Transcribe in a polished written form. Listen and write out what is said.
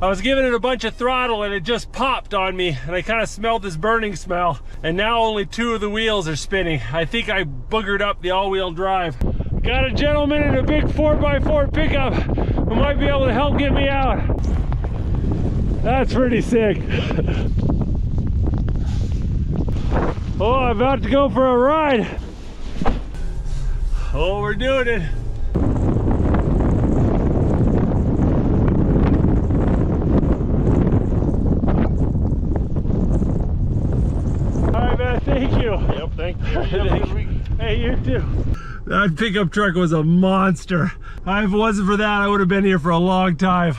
I was giving it a bunch of throttle and it just popped on me, and I kind of smelled this burning smell, and now only 2 of the wheels are spinning. I think I boogered up the all-wheel drive. Got a gentleman in a big 4x4 pickup who might be able to help get me out. That's pretty sick. Oh, I'm about to go for a ride. Oh, we're doing it. Thank you. Yep, thank you. Have a good week. Hey, you too. That pickup truck was a monster. If it wasn't for that, I would have been here for a long time.